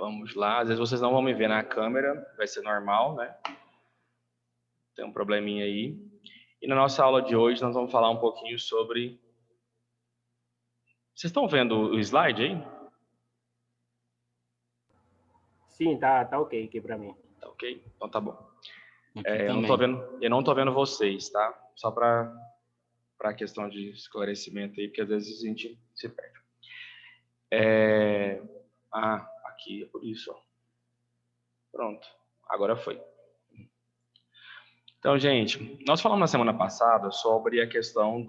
Vamos lá. Às vezes vocês não vão me ver na câmera, vai ser normal, né? Tem um probleminha aí. E na nossa aula de hoje nós vamos falar um pouquinho sobre... Vocês estão vendo o slide aí? Sim, tá ok aqui para mim. Tá ok? Então tá bom. Eu não tô vendo vocês, tá? Só para questão de esclarecimento aí, porque às vezes a gente se perde. Aqui é por isso, ó. Pronto, agora foi. Então, gente, nós falamos na semana passada sobre a questão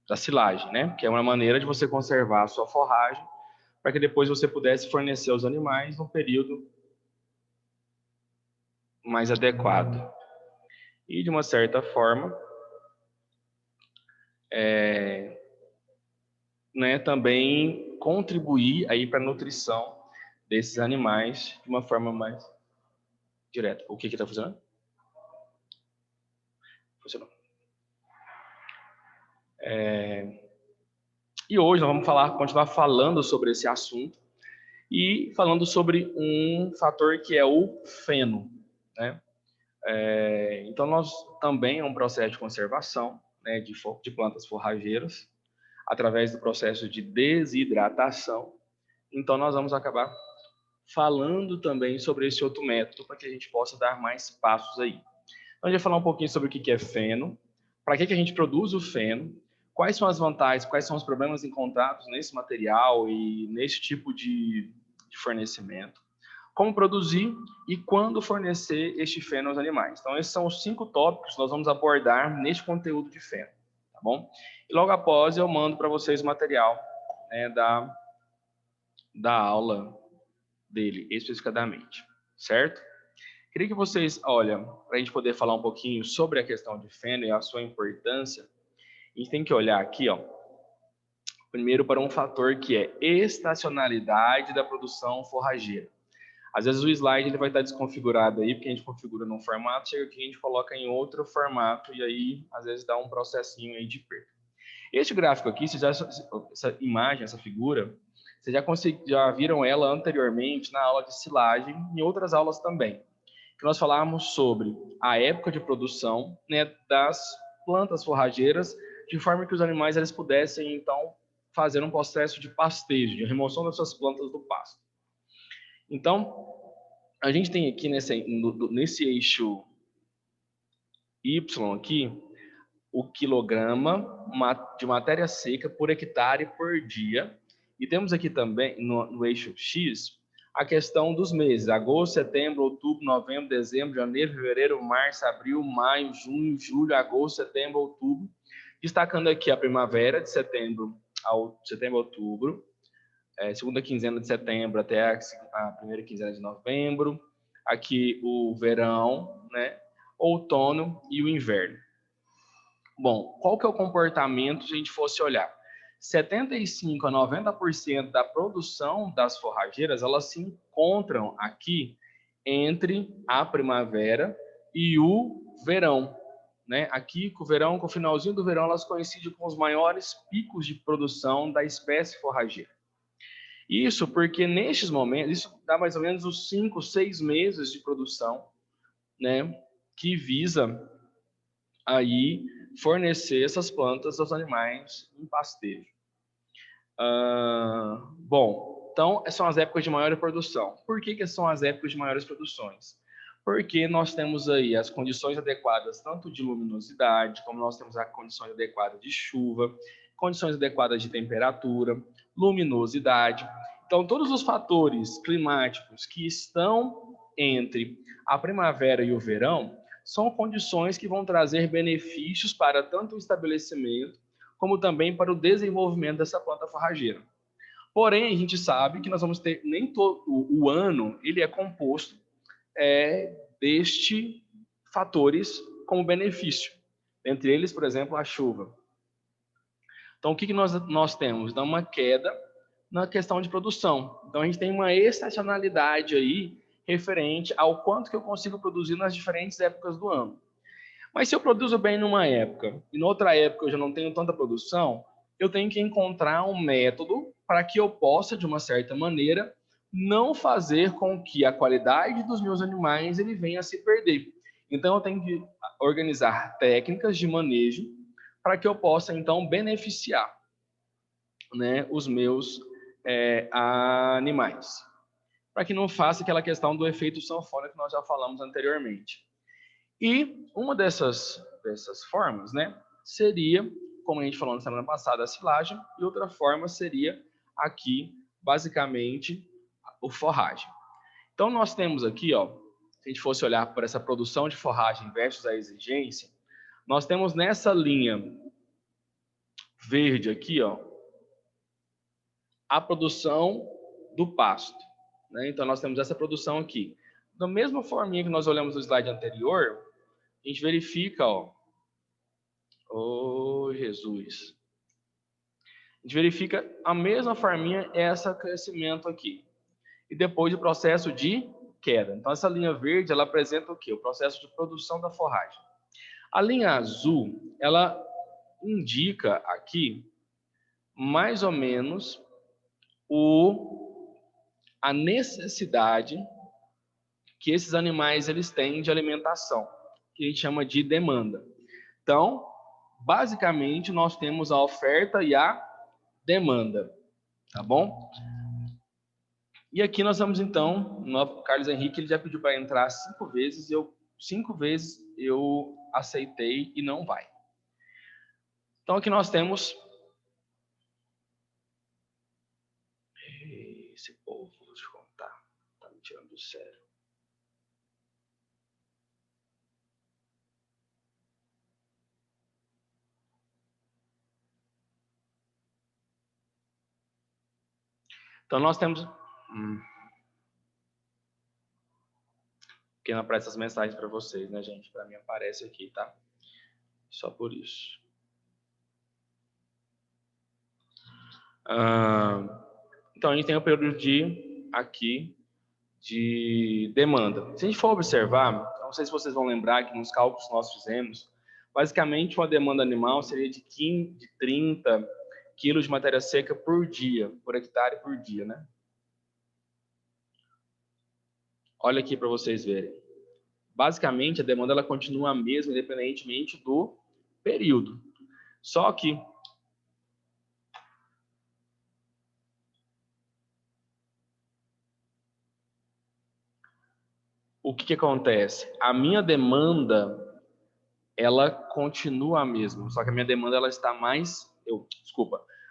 da silagem, né? Que é uma maneira de você conservar a sua forragem para que depois você pudesse fornecer aos animais num período mais adequado. E, de uma certa forma, né, também contribuir aí para a nutrição desses animais de uma forma mais direta. O que está funcionando? Funcionou. E hoje nós vamos continuar falando sobre esse assunto e falando sobre um fator que é o feno, né? Então, nós também é um processo de conservação, né, de plantas forrageiras, através do processo de desidratação. Então, nós vamos acabar falando também sobre esse outro método para que a gente possa dar mais passos aí. Então, a gente vai falar um pouquinho sobre o que é feno, para que a gente produz o feno, quais são as vantagens, quais são os problemas encontrados nesse material e nesse tipo de fornecimento, como produzir e quando fornecer este feno aos animais. Então, esses são os 5 tópicos que nós vamos abordar neste conteúdo de feno, tá bom? E logo após eu mando para vocês o material, né, da aula dele, especificadamente, certo? Queria que vocês, olha, para a gente poder falar um pouquinho sobre a questão de feno e a sua importância, a gente tem que olhar aqui, ó, primeiro para um fator que é estacionalidade da produção forrageira. Às vezes o slide ele vai estar desconfigurado aí, porque a gente configura num formato, chega aqui a gente coloca em outro formato e aí às vezes dá um processinho aí de perda. Este gráfico aqui, essa imagem, essa figura, vocês já viram ela anteriormente na aula de silagem e em outras aulas também, que nós falamos sobre a época de produção, né, das plantas forrageiras, de forma que os animais eles pudessem então fazer um processo de pastejo, de remoção das suas plantas do pasto. Então, a gente tem aqui nesse eixo Y aqui, o quilograma de matéria seca por hectare por dia. E temos aqui também, no eixo X, a questão dos meses. Agosto, setembro, outubro, novembro, dezembro, janeiro, fevereiro, março, abril, maio, junho, julho, agosto, setembro, outubro. Destacando aqui a primavera, de setembro a outubro. Segunda quinzena de setembro até a primeira quinzena de novembro. Aqui o verão, né? Outono e o inverno. Bom, qual que é o comportamento se a gente fosse olhar? 75% a 90% da produção das forrageiras, elas se encontram aqui entre a primavera e o verão, né? Aqui, com o finalzinho do verão, elas coincidem com os maiores picos de produção da espécie forrageira. Isso porque nestes momentos, isso dá mais ou menos os 5, 6 meses de produção, né, que visa aí fornecer essas plantas aos animais em pastejo. Bom, então são as épocas de maior produção. Por que são as épocas de maiores produções? Porque nós temos aí as condições adequadas tanto de luminosidade, como nós temos as condições adequadas de chuva, condições adequadas de temperatura, luminosidade. Então, todos os fatores climáticos que estão entre a primavera e o verão são condições que vão trazer benefícios para tanto o estabelecimento como também para o desenvolvimento dessa planta forrageira. Porém, a gente sabe que nós vamos ter, nem todo o ano, ele é composto destes fatores como benefício. Entre eles, por exemplo, a chuva. Então, o que nós temos? Dá uma queda na questão de produção. Então, a gente tem uma estacionalidade aí referente ao quanto que eu consigo produzir nas diferentes épocas do ano. Mas se eu produzo bem numa época e na outra época eu já não tenho tanta produção, eu tenho que encontrar um método para que eu possa, de uma certa maneira, não fazer com que a qualidade dos meus animais ele venha a se perder. Então, eu tenho que organizar técnicas de manejo para que eu possa, então, beneficiar, né, os meus animais. Para que não faça aquela questão do efeito sanfona que nós já falamos anteriormente. E uma dessas formas, né, seria, como a gente falou na semana passada, a silagem, e outra forma seria aqui, basicamente, o forragem. Então, nós temos aqui, ó, se a gente fosse olhar por essa produção de forragem versus a exigência, nós temos nessa linha verde aqui, ó, a produção do pasto, né? Então, nós temos essa produção aqui. Da mesma forminha que nós olhamos no slide anterior, a gente verifica, ó, Jesus. A gente verifica a mesma forminha, esse crescimento aqui. E depois o processo de queda. Então, essa linha verde, ela apresenta o quê? O processo de produção da forragem. A linha azul, ela indica aqui, mais ou menos, a necessidade que esses animais eles têm de alimentação, que a gente chama de demanda. Então, basicamente, nós temos a oferta e a demanda, tá bom? E aqui nós vamos, então, o Carlos Henrique ele já pediu para entrar 5 vezes, 5 vezes eu aceitei e não vai. Então, aqui nós temos... Esse povo, vou te contar, tá me tirando do sério. Então, nós temos... Porque não aparece as mensagens para vocês, né, gente? Para mim aparece aqui, tá? Só por isso. Então, a gente tem o período de demanda. Se a gente for observar, não sei se vocês vão lembrar que nos cálculos que nós fizemos, basicamente uma demanda animal seria de 30 quilos de matéria seca por dia, por hectare por dia, né? Olha aqui para vocês verem. Basicamente, a demanda ela continua a mesma, independentemente do período. Só que o que acontece? A minha demanda ela continua a mesma, só que a minha demanda ela está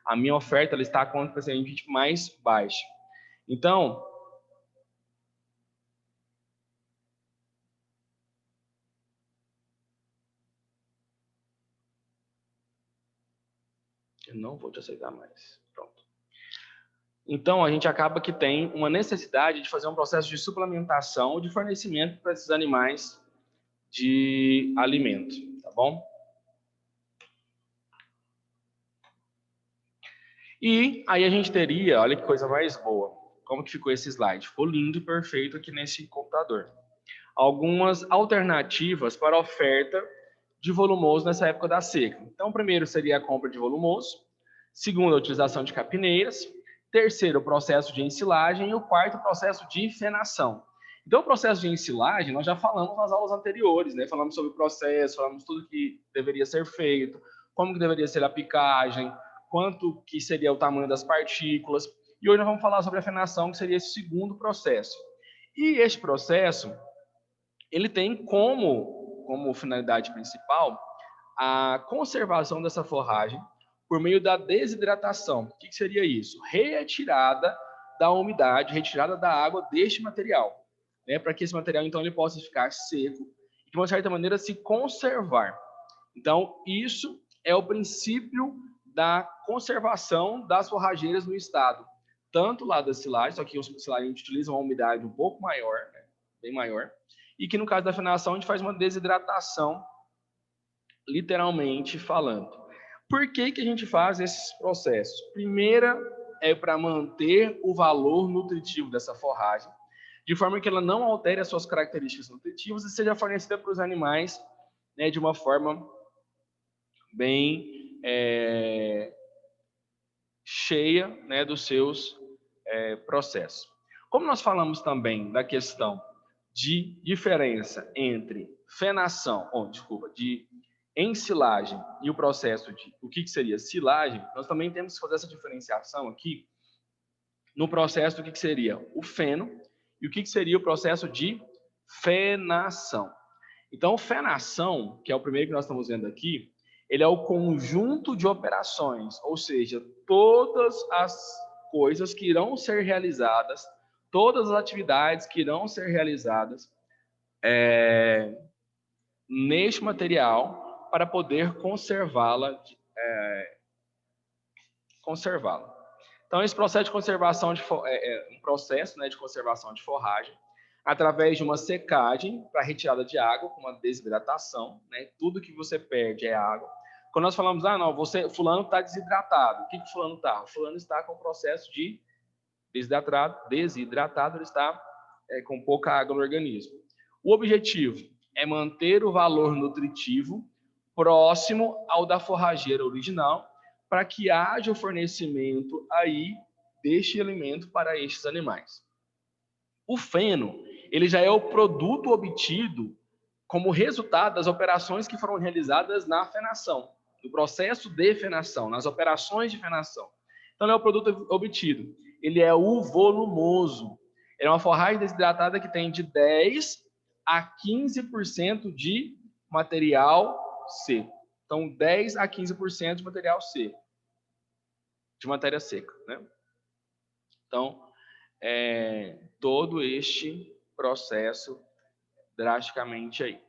a minha oferta ela está completamente mais baixa. Então, eu não vou te aceitar mais. Pronto. Então, a gente acaba que tem uma necessidade de fazer um processo de suplementação ou de fornecimento para esses animais de alimento, tá bom? E aí a gente teria, olha que coisa mais boa, como que ficou esse slide? Ficou lindo e perfeito aqui nesse computador. Algumas alternativas para a oferta de volumoso nessa época da seca. Então, o primeiro seria a compra de volumoso, segundo, a utilização de capineiras, terceiro, o processo de ensilagem e o quarto, o processo de fenação. Então, o processo de ensilagem, nós já falamos nas aulas anteriores, né? Falamos sobre o processo, falamos tudo que deveria ser feito, como que deveria ser a picagem, quanto que seria o tamanho das partículas. E hoje nós vamos falar sobre a fenação, que seria esse segundo processo. E este processo, ele tem como finalidade principal a conservação dessa forragem por meio da desidratação. O que seria isso? Retirada da umidade, retirada da água deste material, né, para que esse material então ele possa ficar seco e de uma certa maneira se conservar. Então, isso é o princípio da conservação das forrageiras no estado, tanto lá da silagem, só que os silagens utilizam uma umidade um pouco maior, né, bem maior, e que no caso da fenação a gente faz uma desidratação, literalmente falando. Por que que a gente faz esses processos? Primeira é para manter o valor nutritivo dessa forragem, de forma que ela não altere as suas características nutritivas e seja fornecida para os animais, né, de uma forma bem cheia, né, dos seus processos. Como nós falamos também da questão de diferença entre fenação, de ensilagem e o processo de o que seria silagem, nós também temos que fazer essa diferenciação aqui no processo do que seria o feno e o que seria o processo de fenação. Então, fenação, que é o primeiro que nós estamos vendo aqui, ele é o conjunto de operações, ou seja, todas as coisas que irão ser realizadas, todas as atividades que irão ser realizadas neste material para poder conservá-la. Então, esse processo de conservação um processo, né, de conservação de forragem através de uma secagem para retirada de água, com uma desidratação, né? Tudo que você perde é água. Quando nós falamos, fulano está desidratado. O que fulano está? O fulano está com o processo de desidratado, ele está com pouca água no organismo. O objetivo é manter o valor nutritivo próximo ao da forrageira original, para que haja o fornecimento aí deste alimento para estes animais. O feno, ele já é o produto obtido como resultado das operações que foram realizadas na fenação, no processo de fenação, nas operações de fenação. Então, ele é o produto obtido. Ele é o volumoso. Ele é uma forragem desidratada que tem de 10 a 15% de material seco. Então, 10 a 15% de material seco, de matéria seca, né? Então, todo este processo drasticamente aí.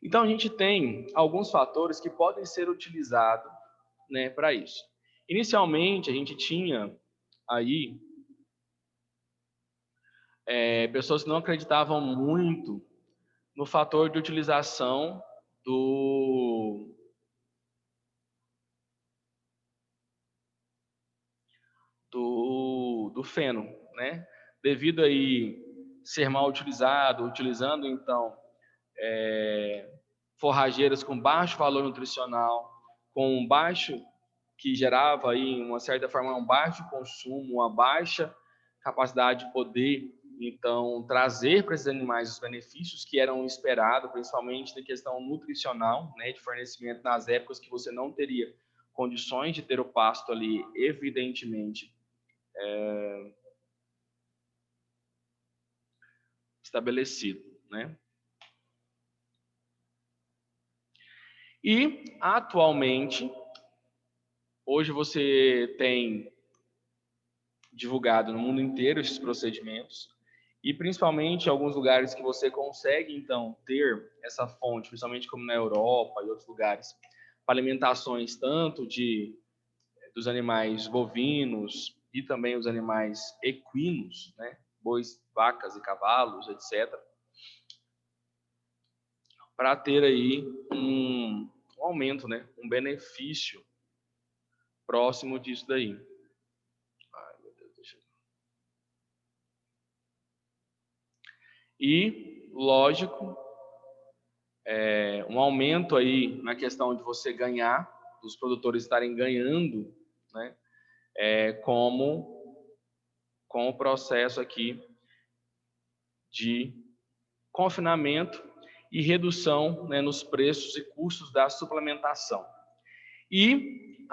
Então, a gente tem alguns fatores que podem ser utilizados, né, para isso. Inicialmente, a gente tinha aí pessoas que não acreditavam muito no fator de utilização do feno, né? Devido aí ser mal utilizado, utilizando então forrageiras com baixo valor nutricional, com baixo, que gerava aí uma certa forma um baixo consumo, uma baixa capacidade de poder então trazer para esses animais os benefícios que eram esperados, principalmente na questão nutricional, né, de fornecimento nas épocas que você não teria condições de ter o pasto ali evidentemente estabelecido, né? E atualmente, hoje você tem divulgado no mundo inteiro esses procedimentos e principalmente em alguns lugares que você consegue então ter essa fonte, principalmente como na Europa e outros lugares, para alimentações tanto dos animais bovinos e também os animais equinos, né? Bois, vacas e cavalos, etc. Para ter aí um aumento, né? Um benefício próximo disso daí. Ai, meu Deus, deixa eu... E, lógico, um aumento aí na questão de você ganhar, dos produtores estarem ganhando, né? Com o processo aqui de confinamento e redução, né, nos preços e custos da suplementação. E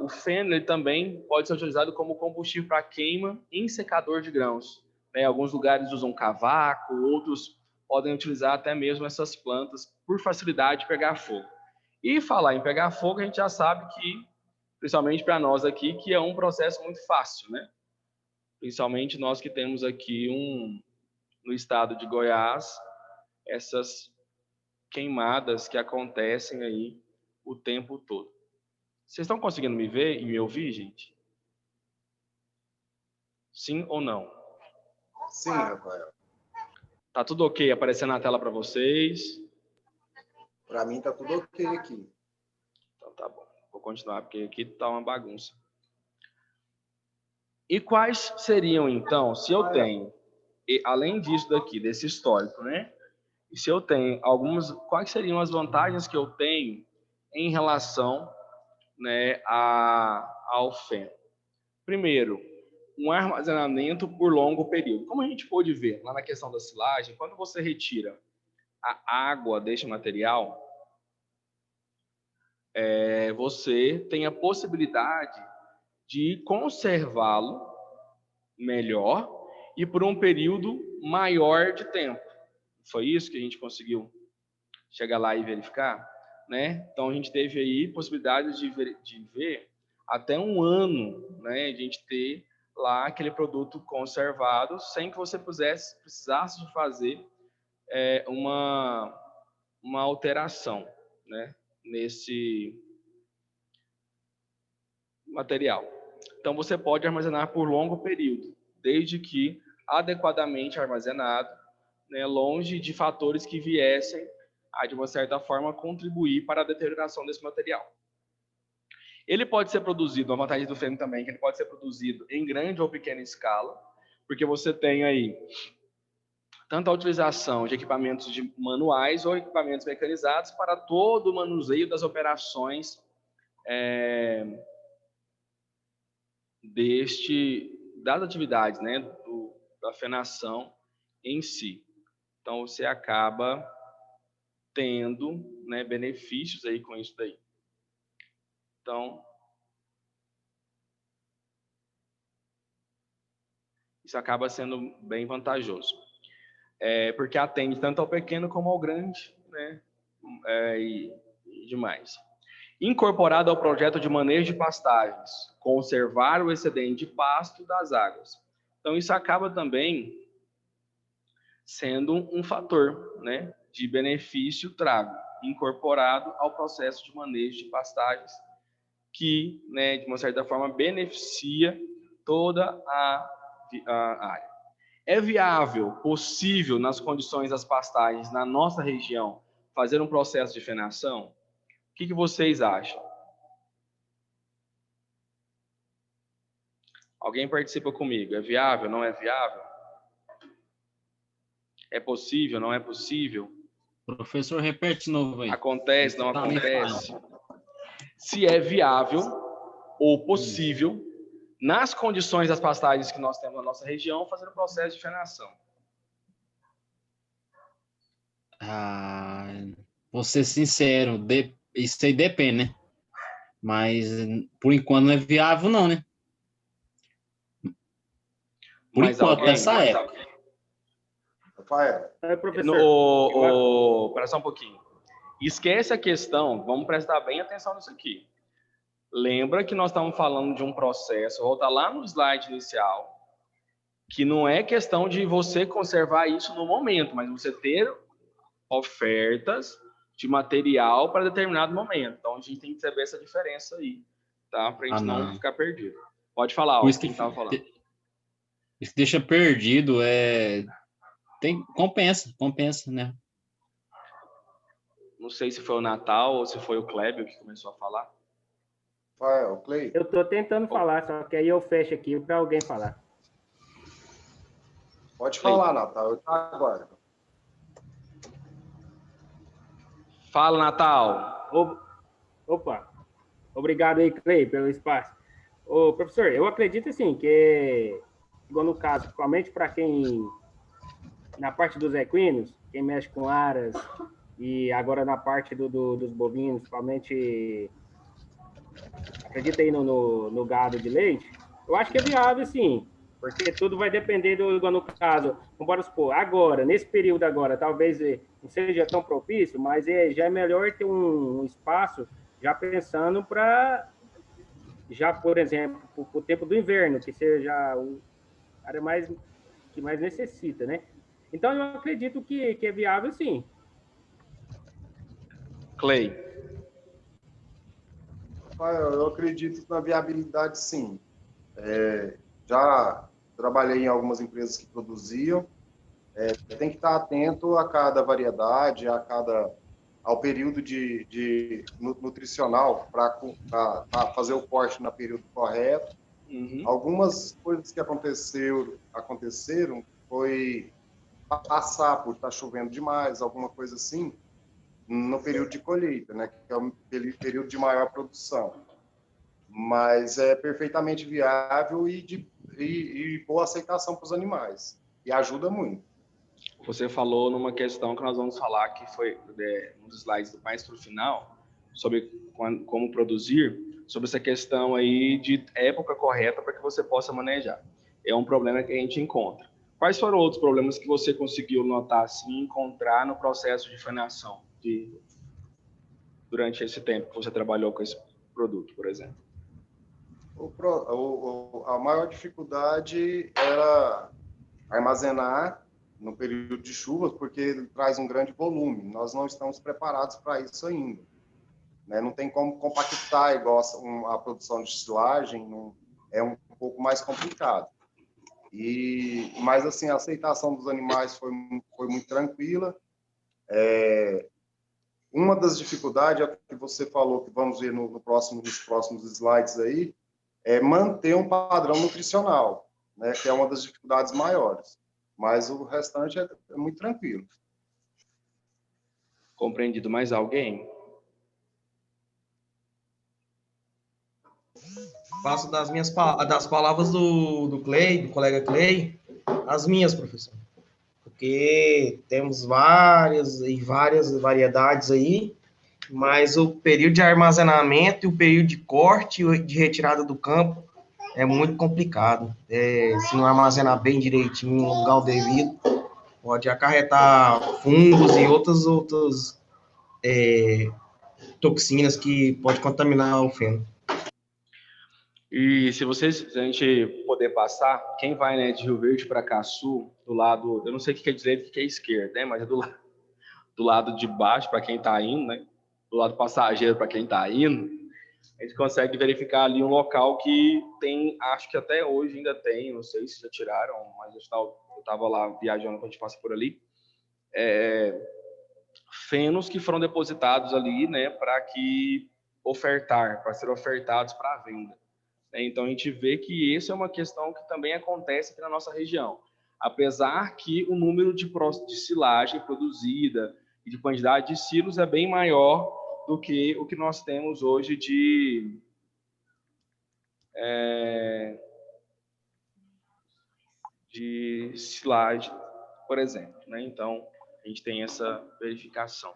o feno ele também pode ser utilizado como combustível para queima em secador de grãos. Né? Alguns lugares usam cavaco, outros podem utilizar até mesmo essas plantas por facilidade de pegar fogo. E falar em pegar fogo, a gente já sabe que, principalmente para nós aqui, que é um processo muito fácil, né? Principalmente nós que temos aqui no estado de Goiás, essas queimadas que acontecem aí o tempo todo. Vocês estão conseguindo me ver e me ouvir, gente? Sim ou não? Sim, Rafael. Tá tudo ok aparecendo na tela para vocês? Para mim tá tudo ok aqui. Então tá bom. Vou continuar porque aqui tá uma bagunça. E quais seriam então, se eu tenho, além disso daqui, desse histórico, né? E se eu tenho quais seriam as vantagens que eu tenho em relação, né, ao feno? Primeiro, um armazenamento por longo período. Como a gente pôde ver lá na questão da silagem, quando você retira a água deste material, você tem a possibilidade de conservá-lo melhor e por um período maior de tempo. Foi isso que a gente conseguiu chegar lá e verificar, né? Então a gente teve aí possibilidade de ver até um ano, né? De a gente ter lá aquele produto conservado sem que você precisasse de fazer uma alteração, né? Nesse material. Então você pode armazenar por longo período, desde que adequadamente armazenado, né? Longe de fatores que viessem a, de uma certa forma, contribuir para a deterioração desse material. Ele pode ser produzido, a vantagem do feno também, que ele pode ser produzido em grande ou pequena escala, porque você tem aí tanto a utilização de equipamentos manuais ou equipamentos mecanizados para todo o manuseio das operações das atividades, né, da fenação em si. Então, você acaba tendo, né, benefícios aí com isso daí. Então, isso acaba sendo bem vantajoso. Porque atende tanto ao pequeno como ao grande, né, e demais. Incorporado ao projeto de manejo de pastagens, conservar o excedente de pasto das águas. Então, isso acaba também sendo um fator, né, de benefício trago, incorporado ao processo de manejo de pastagens, que, né, de uma certa forma, beneficia toda a área. É viável, possível, nas condições das pastagens na nossa região, fazer um processo de fenação? O que vocês acham? Alguém participa comigo? É viável, não é viável? É possível, não é possível? Professor, repete de novo aí. Acontece, não acontece? Se é viável ou possível, nas condições das pastagens que nós temos na nossa região, fazer um processo de fenação. Vou ser sincero, isso aí depende, né? Mas, por enquanto, não é viável, não, né? Por enquanto, nessa época. Rafael. Professor. Espera só um pouquinho. Esquece a questão, vamos prestar bem atenção nisso aqui. Lembra que nós estamos falando de um processo, volta lá no slide inicial, que não é questão de você conservar isso no momento, mas você ter ofertas de material para determinado momento. Então, a gente tem que saber essa diferença aí, tá? Para a gente não ficar perdido. Pode falar, o que estava falando. Isso que deixa perdido compensa, né? Não sei se foi o Natal ou se foi o Kleber que começou a falar. Rafael, Clay. Eu estou tentando falar, só que aí eu fecho aqui para alguém falar. Pode falar, Natal. Eu estou agora. Fala, Natal. Opa. Obrigado aí, Clay, pelo espaço. Ô, professor, eu acredito, assim, que, igual no caso, principalmente para quem, na parte dos equinos, quem mexe com aras, e agora na parte dos bovinos, principalmente, acredita aí no gado de leite, eu acho que é viável, sim, porque tudo vai depender igual no caso, vamos supor, agora, nesse período agora, talvez não seja tão propício, mas já é melhor ter um espaço já pensando para, já, por exemplo, o tempo do inverno, que seja a área que mais necessita, né? Então, eu acredito que é viável, sim. Clay. Eu acredito na viabilidade, sim. Já trabalhei em algumas empresas que produziam. Tem que estar atento a cada variedade, ao período nutricional para fazer o corte no período correto. Uhum. Algumas coisas que aconteceram foi passar por estar chovendo demais, alguma coisa assim, no período de colheita, né, que é o período de maior produção. mas é perfeitamente viável e boa aceitação para os animais, e ajuda muito. Você falou numa questão que nós vamos falar, que foi um dos slides mais para o final, sobre como produzir, sobre essa questão aí de época correta para que você possa manejar. É um problema que a gente encontra. Quais foram outros problemas que você conseguiu notar, assim, encontrar no processo de faneação durante esse tempo que você trabalhou com esse produto, por exemplo? A maior dificuldade era armazenar no período de chuvas, porque ele traz um grande volume. Nós não estamos preparados para isso ainda, né? Não tem como compactar igual a produção de silagem, é um pouco mais complicado. Mas assim, a aceitação dos animais foi muito tranquila. Uma das dificuldades, é que você falou, que vamos ver nos próximos slides aí, é manter um padrão nutricional, né? Que é uma das dificuldades maiores. Mas o restante é muito tranquilo. Compreendido. Mais alguém? Faço das palavras do Clay, do colega Clay, as minhas, professor. Porque temos várias variedades aí, mas o período de armazenamento e o período de corte e de retirada do campo é muito complicado. Se não armazenar bem direitinho no lugar devido, pode acarretar fungos e outras toxinas que pode contaminar o feno. E se a gente poder passar, quem vai, né, de Rio Verde para Caçu, do lado, eu não sei o que é direita e o que é esquerda, né, mas é do lado de baixo para quem está indo, né, do lado passageiro para quem está indo, a gente consegue verificar ali um local que tem, acho que até hoje ainda tem, não sei se já tiraram, mas eu estava lá viajando quando a gente passa por ali, fenos que foram depositados ali, né, para ser ofertados para venda. Então, a gente vê que isso é uma questão que também acontece aqui na nossa região. Apesar que o número de silagem produzida e de quantidade de silos é bem maior do que o que nós temos hoje de silagem, por exemplo, né? Então, a gente tem essa verificação.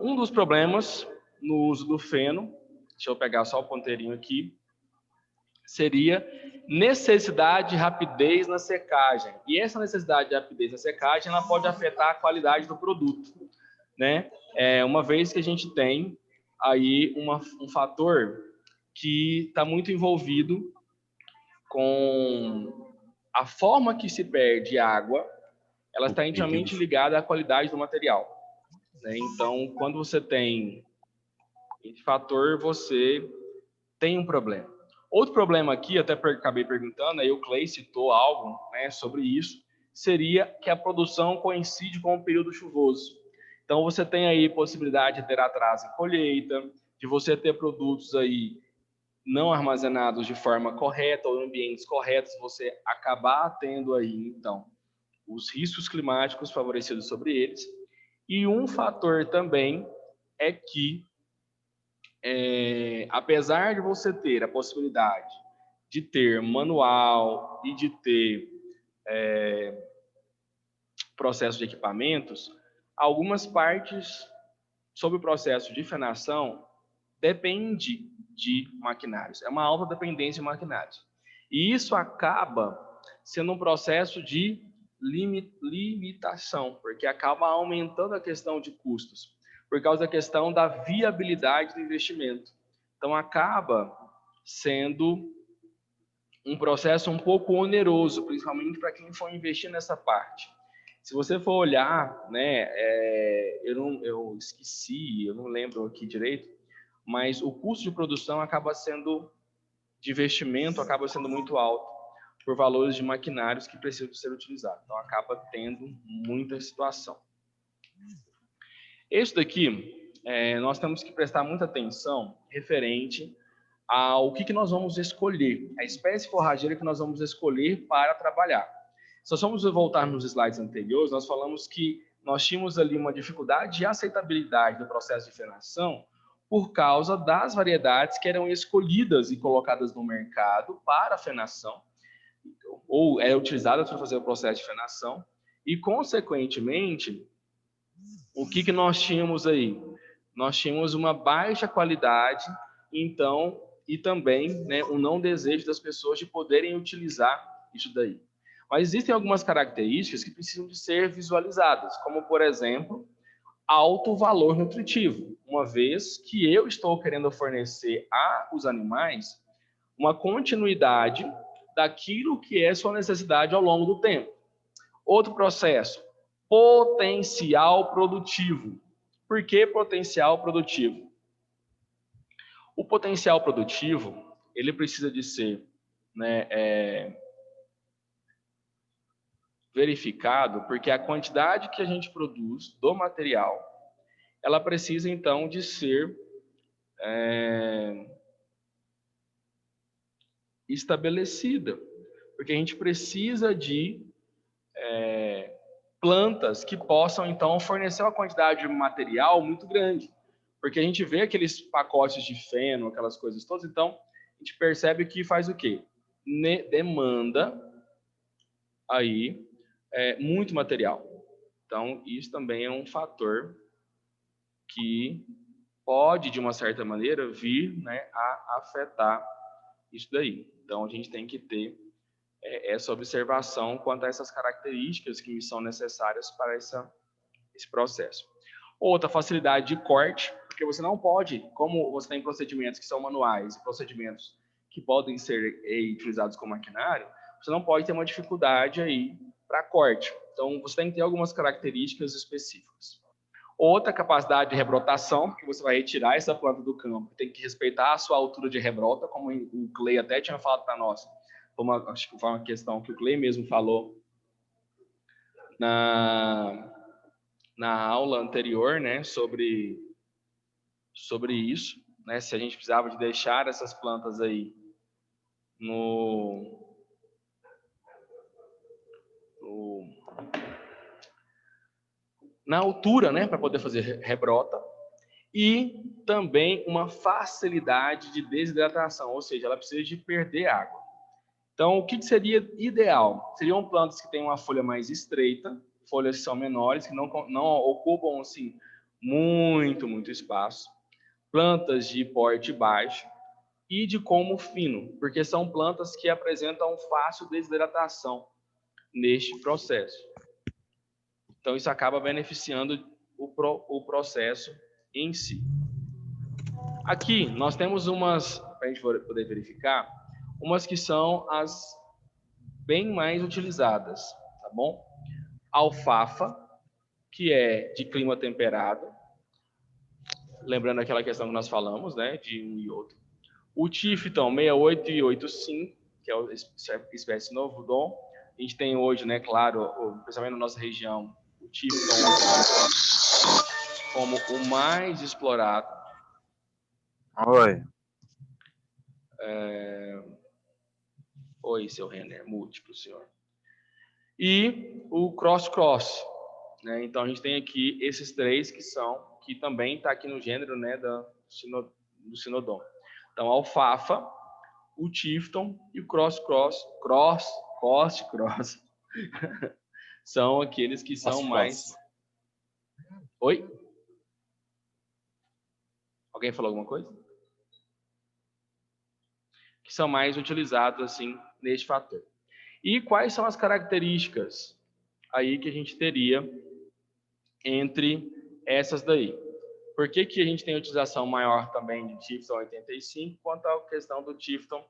Um dos problemas no uso do feno, deixa eu pegar só o ponteirinho aqui, seria necessidade de rapidez na secagem. E essa necessidade de rapidez na secagem, ela pode afetar a qualidade do produto, né? Uma vez que a gente tem aí um fator que está muito envolvido com a forma que se perde água, ela está intimamente ligada à qualidade do material, né? Então, quando você tem esse fator, você tem um problema. Outro problema aqui, até acabei perguntando, aí o Clay citou algo, né, sobre isso, seria que a produção coincide com o período chuvoso. Então, você tem aí possibilidade de ter atraso em colheita, de você ter produtos aí não armazenados de forma correta ou em ambientes corretos, você acabar tendo aí, então, os riscos climáticos favorecidos sobre eles. E um fator também é que apesar de você ter a possibilidade de ter manual e de ter processo de equipamentos, algumas partes sobre o processo de fenação depende de maquinários. É uma alta dependência de maquinários. E isso acaba sendo um processo de limitação, porque acaba aumentando a questão de custos, por causa da questão da viabilidade do investimento. Então, acaba sendo um processo um pouco oneroso, principalmente para quem for investir nessa parte. Se você for olhar, né, eu esqueci, eu não lembro aqui direito, mas o custo de produção de investimento acaba sendo muito alto por valores de maquinários que precisam ser utilizados. Então, acaba tendo muita situação. Isso daqui, nós temos que prestar muita atenção referente ao que nós vamos escolher, a espécie forrageira que nós vamos escolher para trabalhar. Se nós vamos voltar nos slides anteriores, nós falamos que nós tínhamos ali uma dificuldade de aceitabilidade do processo de fenação por causa das variedades que eram escolhidas e colocadas no mercado para a fenação, ou eram utilizadas para fazer o processo de fenação, e, consequentemente, o que nós tínhamos aí? Nós tínhamos uma baixa qualidade, então, e também, né, um não desejo das pessoas de poderem utilizar isso daí. Mas existem algumas características que precisam de ser visualizadas, como, por exemplo, alto valor nutritivo, uma vez que eu estou querendo fornecer aos animais uma continuidade daquilo que é sua necessidade ao longo do tempo. Outro processo, potencial produtivo. Por que potencial produtivo? O potencial produtivo, ele precisa de ser, né, verificado, porque a quantidade que a gente produz do material, ela precisa, então, de ser estabelecida, porque a gente precisa de plantas que possam, então, fornecer uma quantidade de material muito grande, porque a gente vê aqueles pacotes de feno, aquelas coisas todas, então, a gente percebe que faz o quê? Demanda aí muito material. Então, isso também é um fator que pode, de uma certa maneira, vir, né, a afetar isso daí. Então, a gente tem que ter essa observação quanto a essas características que são necessárias para esse processo. Outra, facilidade de corte, porque você não pode, como você tem procedimentos que são manuais e procedimentos que podem ser utilizados com maquinário, você não pode ter uma dificuldade aí para corte. Então, você tem que ter algumas características específicas. Outra, capacidade de rebrotação, porque você vai retirar essa planta do campo, tem que respeitar a sua altura de rebrota, como o Clay até tinha falado para nós. Acho que foi uma questão que o Clay mesmo falou na aula anterior, né, sobre isso, né, se a gente precisava de deixar essas plantas aí na altura, né, para poder fazer rebrota, e também uma facilidade de desidratação, ou seja, ela precisa de perder água. Então, o que seria ideal? Seriam plantas que têm uma folha mais estreita, folhas que são menores, que não ocupam assim, muito espaço, plantas de porte baixo e de colmo fino, porque são plantas que apresentam fácil desidratação neste processo. Então, isso acaba beneficiando o processo em si. Aqui, nós temos umas, para a gente poder verificar, umas que são as bem mais utilizadas, tá bom? Alfafa, que é de clima temperado, lembrando aquela questão que nós falamos, né, de um e outro. O Tifton 68 e 85, que é a espécie novo dom. A gente tem hoje, né, claro, principalmente na nossa região, o Tifton como o mais explorado. Oi. Oi, seu Renner, múltiplo, senhor. E o cross-cross, né? Então, a gente tem aqui esses três que também está aqui no gênero, né, do Sinodon. Então, a alfafa, o Tifton e o cross-cross são aqueles que são mais... Oi? Alguém falou alguma coisa? Que são mais utilizados, assim, neste fator. E quais são as características aí que a gente teria entre essas daí? Por que a gente tem utilização maior também de Tifton 85 quanto à questão do Tifton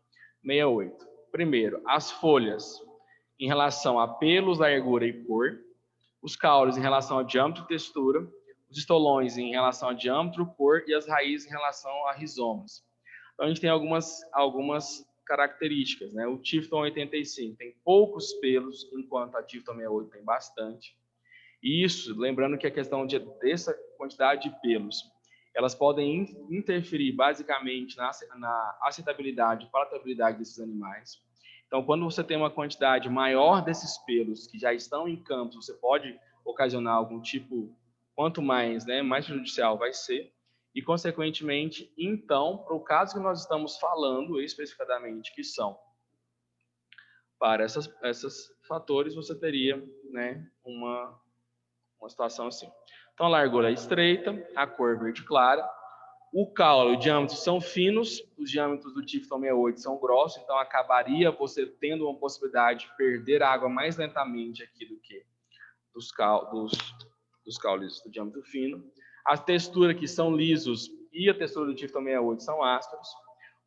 68? Primeiro, as folhas em relação a pelos, largura e cor, os caules em relação a diâmetro e textura, os estolões em relação a diâmetro, cor e as raízes em relação a rizomas. Então, a gente tem algumas características, né? O Tifton 85 tem poucos pelos, enquanto a Tifton 68 tem bastante. Isso, lembrando que a questão dessa quantidade de pelos, elas podem interferir basicamente na aceitabilidade e palatabilidade desses animais. Então, quando você tem uma quantidade maior desses pelos que já estão em campos, você pode ocasionar algum tipo, quanto mais, né, mais prejudicial vai ser. e, consequentemente, então, para o caso que nós estamos falando especificadamente, que são para esses fatores, você teria, né, uma situação assim. Então, a largura é estreita, a cor verde clara, o caule e o diâmetro são finos, os diâmetros do Tifton 68 são grossos, então acabaria você tendo uma possibilidade de perder água mais lentamente aqui do que dos caules do diâmetro fino. As texturas aqui são lisos e a textura do Tifton 68 são ásperos.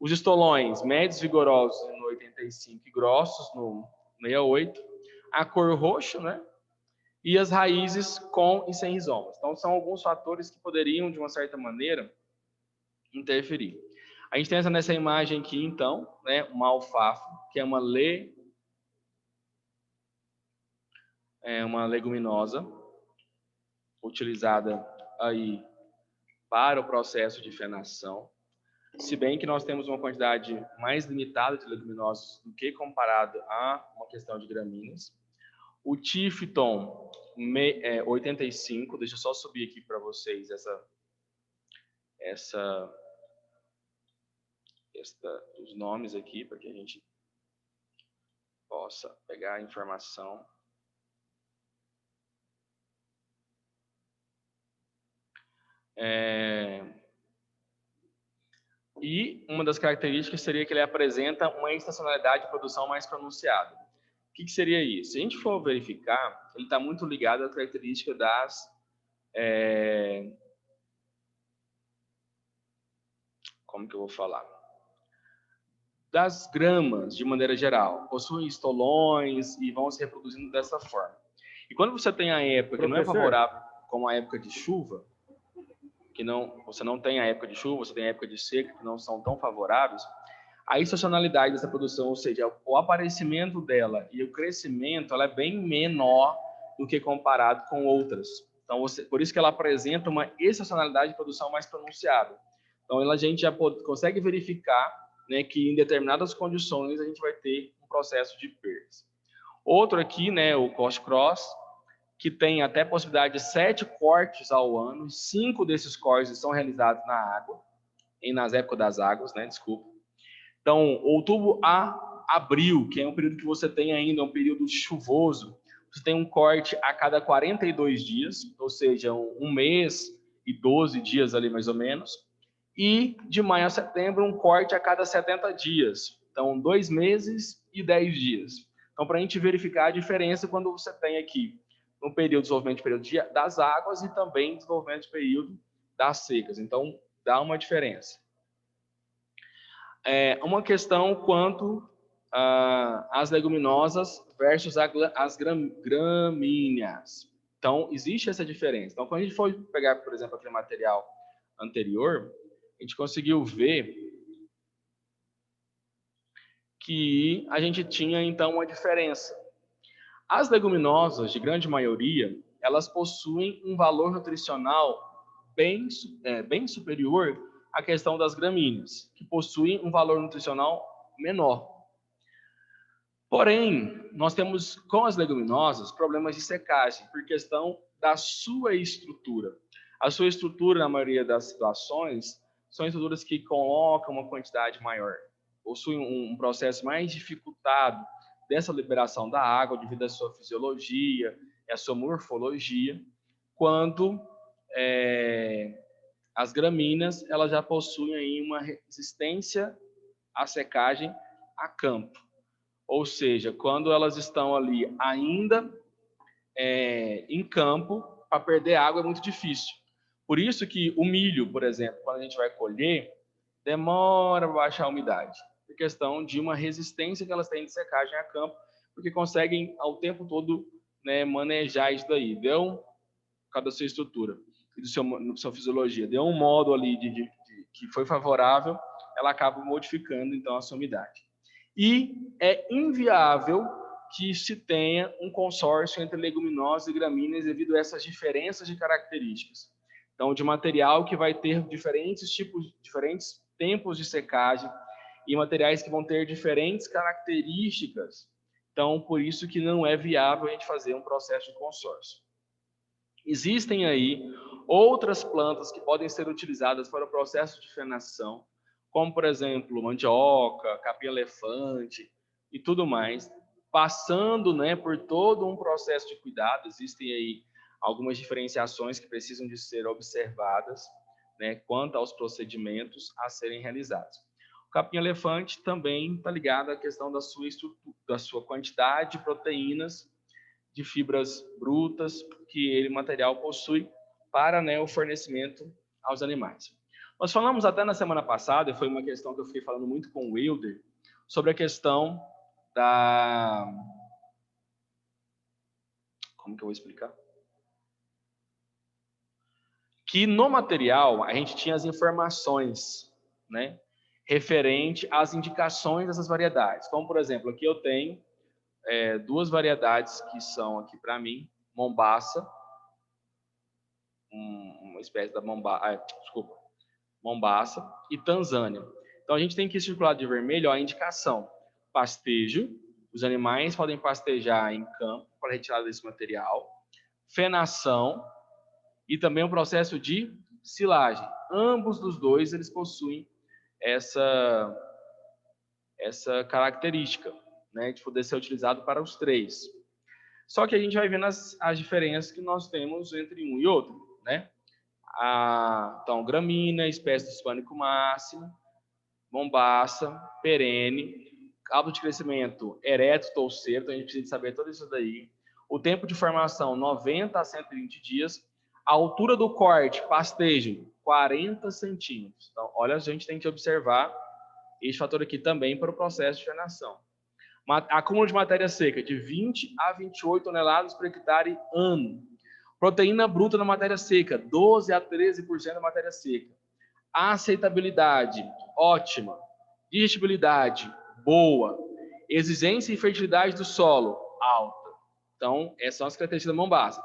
Os estolões médios vigorosos no 85 e grossos no 68. A cor roxa, né? E as raízes com e sem rizomas. Então, são alguns fatores que poderiam, de uma certa maneira, interferir. A gente tem nessa imagem aqui, então, né, uma alfafa, que é uma leguminosa, utilizada aí para o processo de fenação, se bem que nós temos uma quantidade mais limitada de leguminosas do que comparado a uma questão de gramíneas. O Tifton 85, deixa eu só subir aqui para vocês os nomes aqui, para que a gente possa pegar a informação. E uma das características seria que ele apresenta uma estacionalidade de produção mais pronunciada. O que seria isso? Se a gente for verificar, ele está muito ligado à característica como que eu vou falar? Das gramas, de maneira geral. Possuem estolões e vão se reproduzindo dessa forma. E quando você tem a época que não é favorável, como a época de chuva, você não tem a época de chuva, você tem a época de seca, que não são tão favoráveis, a estacionalidade dessa produção, ou seja, o aparecimento dela e o crescimento, ela é bem menor do que comparado com outras. Então, por isso que ela apresenta uma estacionalidade de produção mais pronunciada. Então, a gente já consegue verificar, né, que em determinadas condições a gente vai ter um processo de perdas. Outro aqui, né, o Coast Cross, que tem até possibilidade de 7 cortes ao ano, 5 desses cortes são realizados na água, nas épocas das águas, né, desculpa. Então, outubro a abril, que é um período que você tem ainda, um período chuvoso, você tem um corte a cada 42 dias, ou seja, um mês e 12 dias ali mais ou menos, e de maio a setembro um corte a cada 70 dias, então 2 meses e 10 dias. Então, para a gente verificar a diferença quando você tem aqui um período de desenvolvimento de período das águas e também desenvolvimento de período das secas. Então, dá uma diferença. Uma questão quanto às leguminosas versus as gramíneas. Então, existe essa diferença. Então, quando a gente for pegar, por exemplo, aquele material anterior, a gente conseguiu ver que a gente tinha, então, uma diferença. As leguminosas, de grande maioria, elas possuem um valor nutricional bem superior à questão das gramíneas, que possuem um valor nutricional menor. Porém, nós temos com as leguminosas problemas de secagem, por questão da sua estrutura. A sua estrutura, na maioria das situações, são estruturas que colocam uma quantidade maior, possuem um processo mais dificultado dessa liberação da água devido à sua fisiologia e à sua morfologia, quando as gramíneas elas já possuem aí uma resistência à secagem a campo. Ou seja, quando elas estão ali ainda em campo, para perder água é muito difícil. Por isso que o milho, por exemplo, quando a gente vai colher, demora para baixar a umidade, por questão de uma resistência que elas têm de secagem a campo, porque conseguem ao tempo todo, né, manejar isso daí. Deu, por causa da sua estrutura e da sua fisiologia, deu um modo ali que foi favorável, ela acaba modificando então a sua umidade. E é inviável que se tenha um consórcio entre leguminosas e gramíneas devido a essas diferenças de características. Então, de material que vai ter diferentes tempos de secagem e materiais que vão ter diferentes características. Então, por isso que não é viável a gente fazer um processo de consórcio. Existem aí outras plantas que podem ser utilizadas para o processo de fenação, como, por exemplo, mandioca, capim-elefante e tudo mais, passando, né, por todo um processo de cuidado. Existem aí algumas diferenciações que precisam de ser observadas, né, quanto aos procedimentos a serem realizados. O capim-elefante também está ligado à questão da sua estrutura, da sua quantidade de proteínas, de fibras brutas que ele material possui para, né, o fornecimento aos animais. Nós falamos até na semana passada, e foi uma questão que eu fiquei falando muito com o Wilder, sobre a questão da... Como que eu vou explicar? Que no material a gente tinha as informações, né, referente às indicações dessas variedades. Como, por exemplo, aqui eu tenho duas variedades que são aqui para mim, Mombaça, uma espécie da Mombaça e Tanzânia. Então a gente tem que circular de vermelho a indicação: pastejo, os animais podem pastejar em campo para retirada desse material, fenação e também o processo de silagem. Ambos dos dois eles possuem essa característica, né, de poder ser utilizado para os três. Só que a gente vai vendo as diferenças que nós temos entre um e outro, né? Então, gramínea, espécie do hispânico máximo, mombaça, perene, cabo de crescimento ereto, touceiro, então a gente precisa saber tudo isso daí. O tempo de formação, 90 a 120 dias. A altura do corte, pastejo, 40 centímetros. Então, olha, a gente tem que observar este fator aqui também para o processo de fenação. Acúmulo de matéria seca, de 20 a 28 toneladas por hectare ano. Proteína bruta na matéria seca, 12 a 13% da matéria seca. Aceitabilidade, ótima. Digestibilidade, boa. Exigência e fertilidade do solo, alta. Então, essas são as características da Mombaça.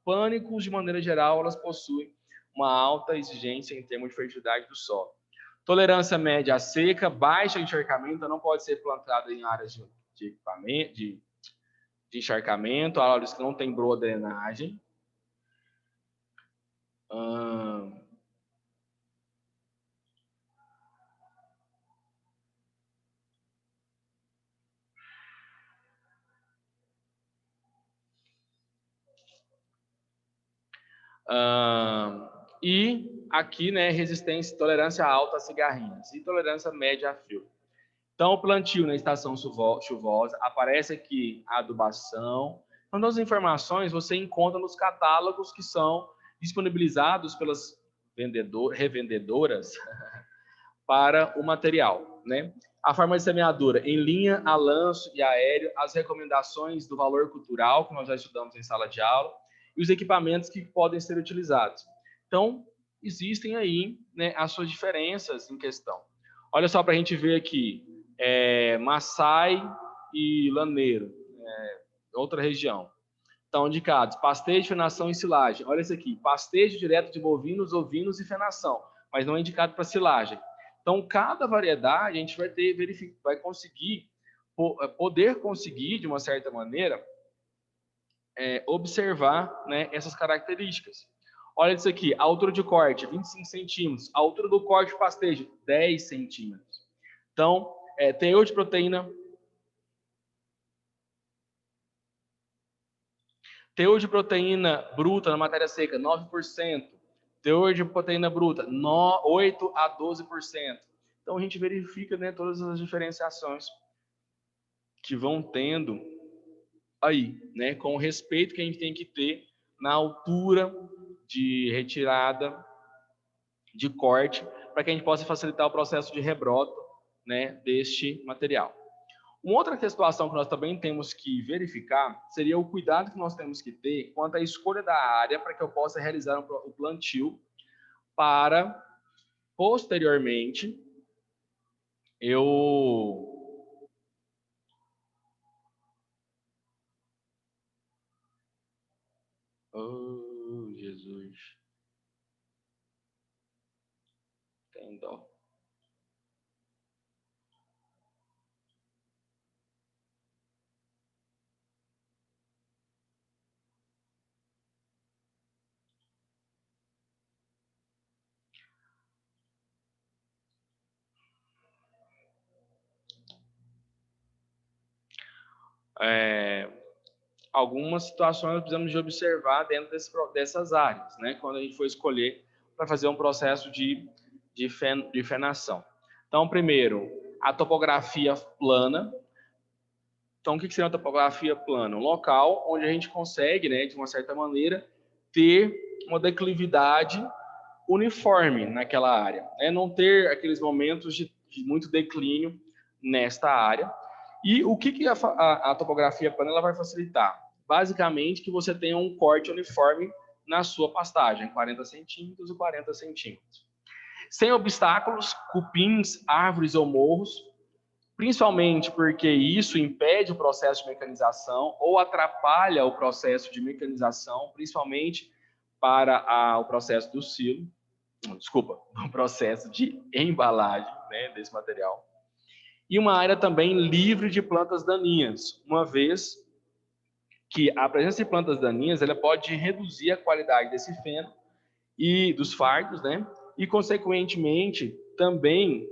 Pânicos, de maneira geral, elas possuem uma alta exigência em termos de fertilidade do solo. Tolerância média à seca, baixa encharcamento, não pode ser plantada em áreas de encharcamento, áreas que não tem boa drenagem. E aqui, né, resistência, tolerância alta a cigarrinhas e tolerância média a frio. Então, o plantio na estação chuvosa, aparece aqui a adubação. Então, todas as informações você encontra nos catálogos que são disponibilizados pelas revendedoras para o material, né? A forma de semeadura em linha, a lanço e aéreo, as recomendações do valor cultural, que nós já estudamos em sala de aula, e os equipamentos que podem ser utilizados. Então, existem aí, né, as suas diferenças em questão. Olha só para a gente ver aqui, Maasai e Laneiro, outra região. Estão indicados pastejo, fenação e silagem. Olha esse aqui, pastejo direto de bovinos, ovinos e fenação, mas não é indicado para silagem. Então, cada variedade a gente vai poder conseguir, de uma certa maneira, observar, né, essas características. Olha isso aqui, a altura de corte, 25 centímetros. A altura do corte de pastejo, 10 centímetros. Então, teor de proteína... Teor de proteína bruta na matéria seca, 9%. Teor de proteína bruta, 8 a 12%. Então, a gente verifica, né, todas as diferenciações que vão tendo aí, né, com o respeito que a gente tem que ter na altura de retirada, de corte, para que a gente possa facilitar o processo de rebroto, né, deste material. Uma outra situação que nós também temos que verificar seria o cuidado que nós temos que ter quanto à escolha da área para que eu possa realizar o plantio para, posteriormente, eu... Oh, Jesus. Tem dó. algumas situações nós precisamos de observar dentro dessas áreas, né? Quando a gente for escolher para fazer um processo de fenação. Então, primeiro, a topografia plana. Então, o que seria uma topografia plana? Um local onde a gente consegue, né, de uma certa maneira, ter uma declividade uniforme naquela área, né? Não ter aqueles momentos de muito declínio nesta área. E o que a topografia plana ela vai facilitar? Basicamente, que você tenha um corte uniforme na sua pastagem, 40 centímetros e 40 centímetros. Sem obstáculos, cupins, árvores ou morros, principalmente porque isso impede o processo de mecanização ou atrapalha o processo de mecanização, principalmente para o processo do silo, o processo de embalagem, né, desse material. E uma área também livre de plantas daninhas, uma vez que a presença de plantas daninhas ela pode reduzir a qualidade desse feno e dos fardos, né? E, consequentemente, também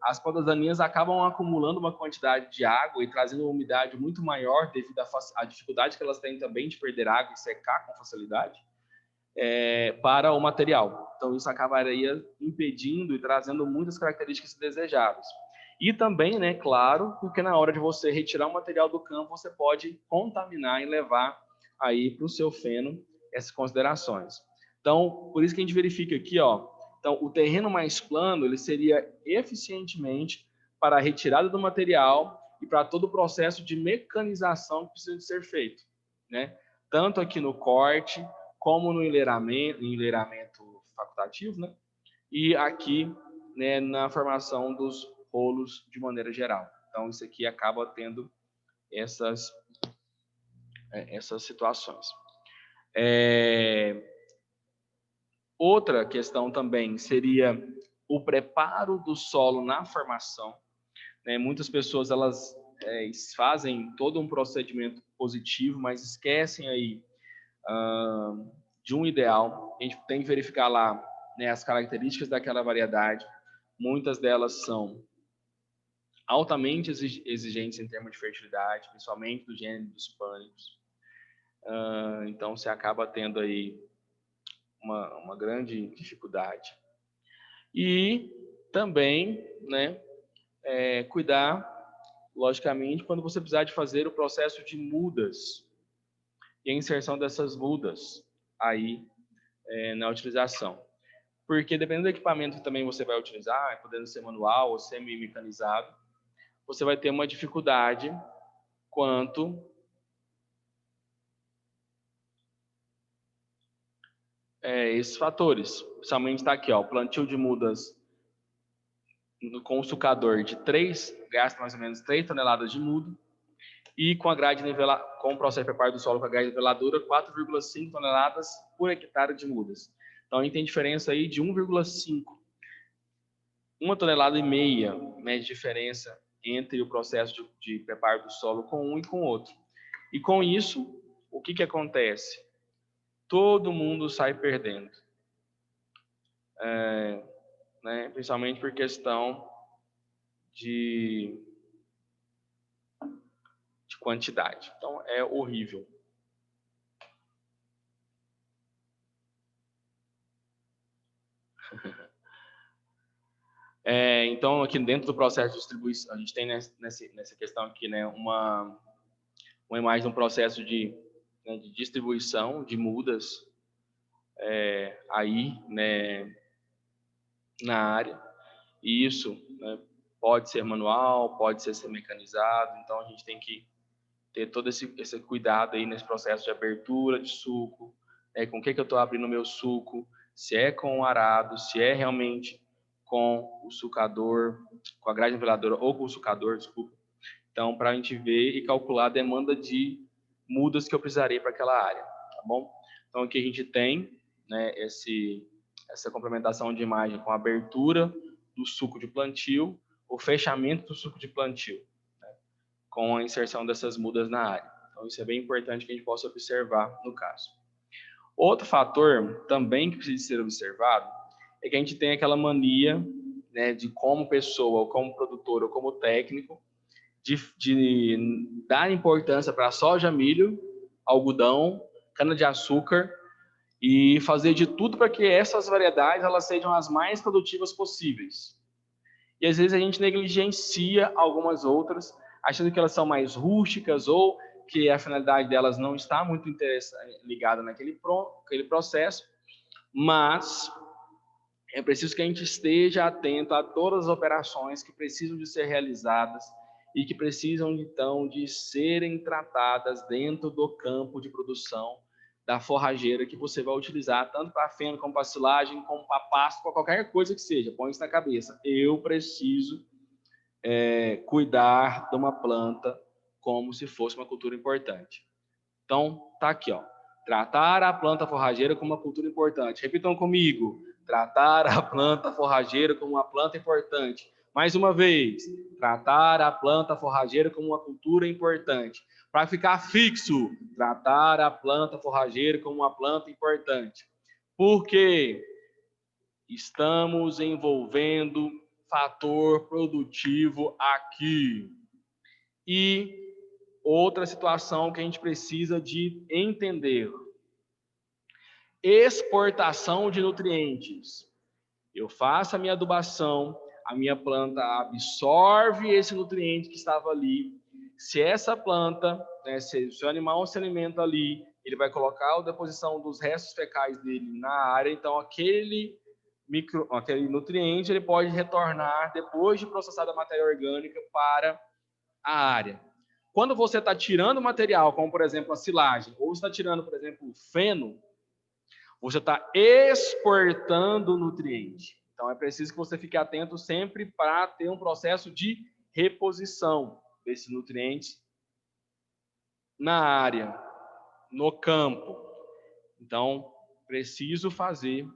as plantas daninhas acabam acumulando uma quantidade de água e trazendo uma umidade muito maior devido à dificuldade que elas têm também de perder água e secar com facilidade para o material. Então, isso acabaria impedindo e trazendo muitas características indesejáveis. E também, né, claro, porque na hora de você retirar o material do campo, você pode contaminar e levar aí para o seu feno essas considerações. Então, por isso que a gente verifica aqui, ó, então, o terreno mais plano, ele seria eficientemente para a retirada do material e para todo o processo de mecanização que precisa de ser feito, né? Tanto aqui no corte, como no enleiramento facultativo, né? E aqui, né, na formação dos rolos de maneira geral. Então, isso aqui acaba tendo essas situações. Outra questão também seria o preparo do solo na formação. Né? Muitas pessoas elas fazem todo um procedimento positivo, mas esquecem aí de um ideal. A gente tem que verificar lá, né, as características daquela variedade. Muitas delas são altamente exigentes em termos de fertilidade, principalmente do gênero dos pânicos. Então, você acaba tendo aí uma grande dificuldade. E também, né, cuidar, logicamente, quando você precisar de fazer o processo de mudas e a inserção dessas mudas aí na utilização. Porque dependendo do equipamento que também você vai utilizar, podendo ser manual ou semi-mecanizado, você vai ter uma dificuldade quanto esses fatores. Principalmente está aqui, ó, o plantio de mudas com o sucador de 3, gasta mais ou menos 3 toneladas de muda, e com a grade com o processo de preparo do solo com a grade niveladora, 4,5 toneladas por hectare de mudas. Então, a gente tem diferença aí de 1,5, 1,5 tonelada, né, de diferença entre o processo de preparo do solo com um e com o outro. E com isso, o que acontece? Todo mundo sai perdendo. Né, principalmente por questão de quantidade. Então, é horrível. Então, aqui dentro do processo de distribuição, a gente tem nessa questão aqui, né, uma imagem de um processo de distribuição de mudas aí, né, na área. E isso, né, pode ser manual, pode ser mecanizado. Então, a gente tem que ter todo esse cuidado aí nesse processo de abertura de suco, com o que eu estou abrindo o meu suco, se é com o arado, se é realmente com o sucador, com a grade niveladora ou com o sucador, desculpa. Então, para a gente ver e calcular a demanda de mudas que eu precisaria para aquela área, tá bom? Então, aqui a gente tem, né, essa complementação de imagem com a abertura do suco de plantio, o fechamento do suco de plantio, né, com a inserção dessas mudas na área. Então, isso é bem importante que a gente possa observar no caso. Outro fator também que precisa ser observado é que a gente tem aquela mania, né, de como pessoa, ou como produtor, ou como técnico, de dar importância para soja, milho, algodão, cana-de-açúcar e fazer de tudo para que essas variedades elas sejam as mais produtivas possíveis. E às vezes a gente negligencia algumas outras, achando que elas são mais rústicas ou que a finalidade delas não está muito ligada naquele processo, mas é preciso que a gente esteja atento a todas as operações que precisam de ser realizadas e que precisam, então, de serem tratadas dentro do campo de produção da forrageira que você vai utilizar, tanto para feno, como para silagem, como para pasto, para qualquer coisa que seja. Põe isso na cabeça. Eu preciso cuidar de uma planta como se fosse uma cultura importante. Então, tá aqui, ó. Tratar a planta forrageira como uma cultura importante. Repitam comigo. Tratar a planta forrageira como uma planta importante. Mais uma vez. Tratar a planta forrageira como uma cultura importante. Para ficar fixo. Tratar a planta forrageira como uma planta importante. Por quê? Estamos envolvendo fator produtivo aqui. E outra situação que a gente precisa de entender. Exportação de nutrientes. Eu faço a minha adubação, a minha planta absorve esse nutriente que estava ali. Se essa planta, se o seu animal se alimenta ali, ele vai colocar a deposição dos restos fecais dele na área, então aquele nutriente ele pode retornar depois de processada a matéria orgânica para a área. Quando você está tirando material, como por exemplo a silagem, ou está tirando, por exemplo, o feno, você está exportando nutriente. Então é preciso que você fique atento sempre para ter um processo de reposição desses nutrientes na área, no campo. Então, preciso fazer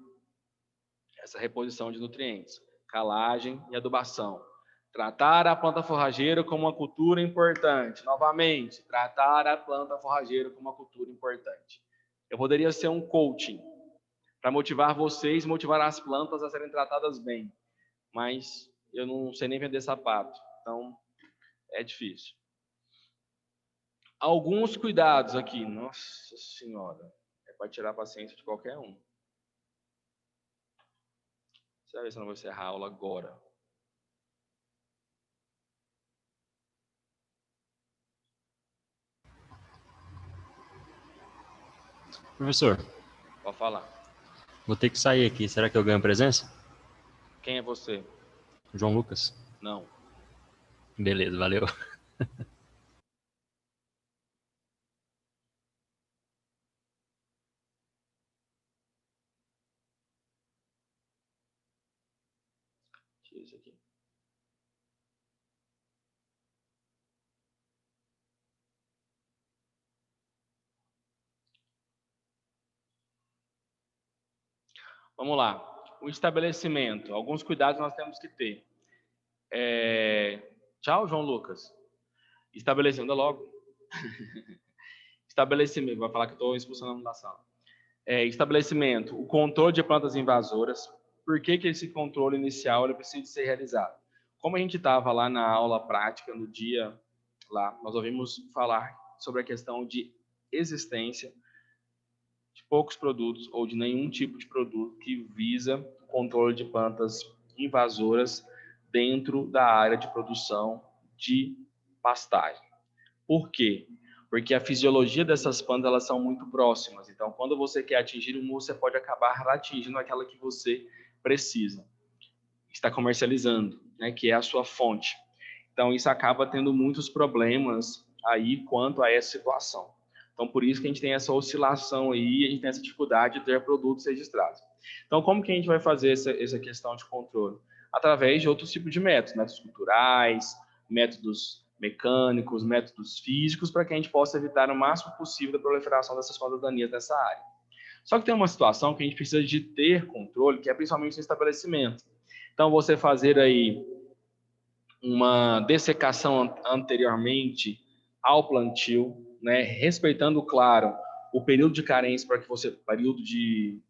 essa reposição de nutrientes, calagem e adubação. Tratar a planta forrageira como uma cultura importante. Novamente, tratar a planta forrageira como uma cultura importante. Eu poderia ser um coaching para motivar vocês, motivar as plantas a serem tratadas bem. Mas eu não sei nem vender sapato, então é difícil. Alguns cuidados aqui. Nossa Senhora, é para tirar a paciência de qualquer um. Você vai ver se eu não vou encerrar a aula agora. Professor, Pode falar. vou ter que sair aqui. Será que eu ganho presença? Quem é você? João Lucas. Não. Beleza, valeu. Tira isso aqui. Vamos lá. O estabelecimento. Alguns cuidados nós temos que ter. Tchau, João Lucas. Estabelecimento, logo. Estabelecimento. Vai falar que eu estou expulsando da sala. Estabelecimento. O controle de plantas invasoras. Por que esse controle inicial ele precisa ser realizado? Como a gente estava lá na aula prática, no dia lá, nós ouvimos falar sobre a questão de existência de poucos produtos ou de nenhum tipo de produto que visa o controle de plantas invasoras dentro da área de produção de pastagem. Por quê? Porque a fisiologia dessas plantas elas são muito próximas. Então, quando você quer atingir um, você pode acabar atingindo aquela que você precisa. Está comercializando, né, que é a sua fonte. Então, isso acaba tendo muitos problemas aí quanto a essa situação. Então, por isso que a gente tem essa oscilação aí, a gente tem essa dificuldade de ter produtos registrados. Então, como que a gente vai fazer essa questão de controle? Através de outros tipos de métodos culturais, métodos mecânicos, métodos físicos, para que a gente possa evitar o máximo possível a proliferação dessas plantas daninhas nessa área. Só que tem uma situação que a gente precisa de ter controle, que é principalmente no estabelecimento. Então, você fazer aí uma dessecação anteriormente ao plantio, né, respeitando, claro, o período de carência para que você, período de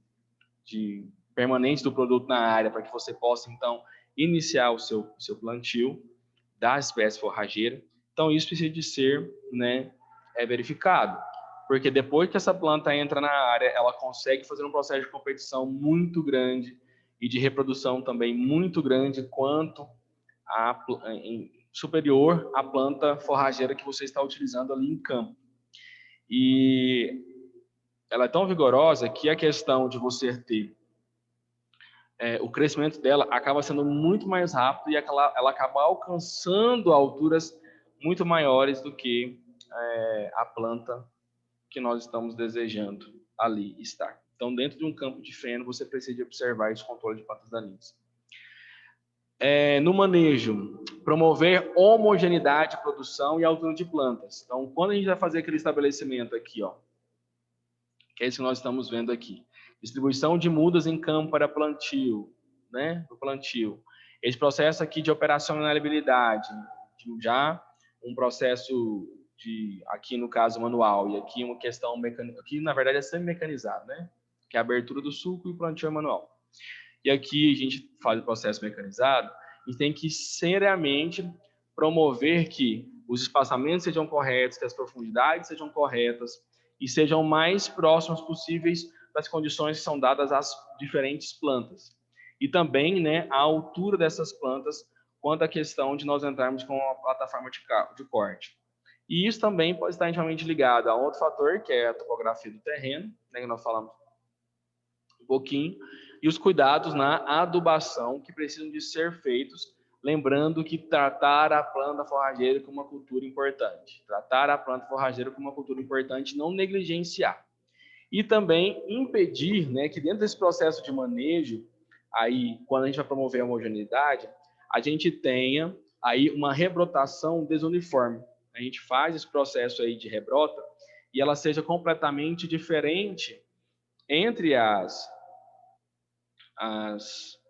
permanência do produto na área, para que você possa, então, iniciar o seu plantio da espécie forrageira. Então, isso precisa de ser, né, verificado. Porque depois que essa planta entra na área, ela consegue fazer um processo de competição muito grande e de reprodução também muito grande, quanto superior à planta forrageira que você está utilizando ali em campo. E ela é tão vigorosa que a questão de você ter o crescimento dela acaba sendo muito mais rápido e ela acaba alcançando alturas muito maiores do que a planta que nós estamos desejando ali estar. Então, dentro de um campo de feno, você precisa observar esse controle de plantas daninhas. No manejo, promover homogeneidade, produção e altura de plantas. Então, quando a gente vai fazer aquele estabelecimento aqui, ó, que é isso que nós estamos vendo aqui, distribuição de mudas em campo para plantio, né, do plantio. Esse processo aqui de operacionalidade, já um processo aqui no caso manual, e aqui uma questão mecânica, aqui na verdade é semi-mecanizado, né, que é a abertura do suco e o plantio manual. E aqui a gente faz o processo mecanizado e tem que seriamente promover que os espaçamentos sejam corretos, que as profundidades sejam corretas e sejam mais próximos possíveis das condições que são dadas às diferentes plantas. E também, né, a altura dessas plantas, quanto à questão de nós entrarmos com uma plataforma de corte. E isso também pode estar intimamente ligado a outro fator, que é a topografia do terreno, né, que nós falamos um pouquinho, e os cuidados na adubação que precisam de ser feitos, lembrando que tratar a planta forrageira como uma cultura importante. Tratar a planta forrageira como uma cultura importante, não negligenciar. E também impedir, né, que dentro desse processo de manejo, aí, quando a gente vai promover a homogeneidade, a gente tenha aí uma rebrotação desuniforme. A gente faz esse processo aí de rebrota e ela seja completamente diferente entre as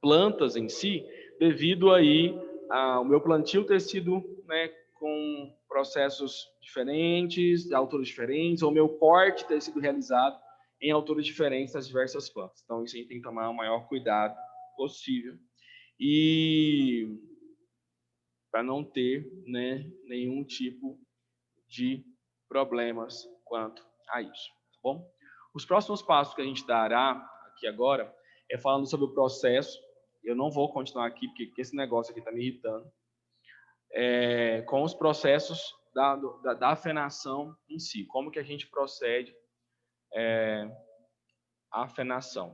plantas em si, devido aí ao meu plantio ter sido, né, com processos diferentes, alturas diferentes, ou meu corte ter sido realizado em alturas diferentes das diversas plantas. Então, isso a gente tem que tomar o maior cuidado possível e para não ter, né, nenhum tipo de problemas quanto a isso, tá bom? Os próximos passos que a gente dará aqui agora é falando sobre o processo. Eu não vou continuar aqui, porque esse negócio aqui está me irritando. Com os processos da afenação em si. Como que a gente procede à afenação.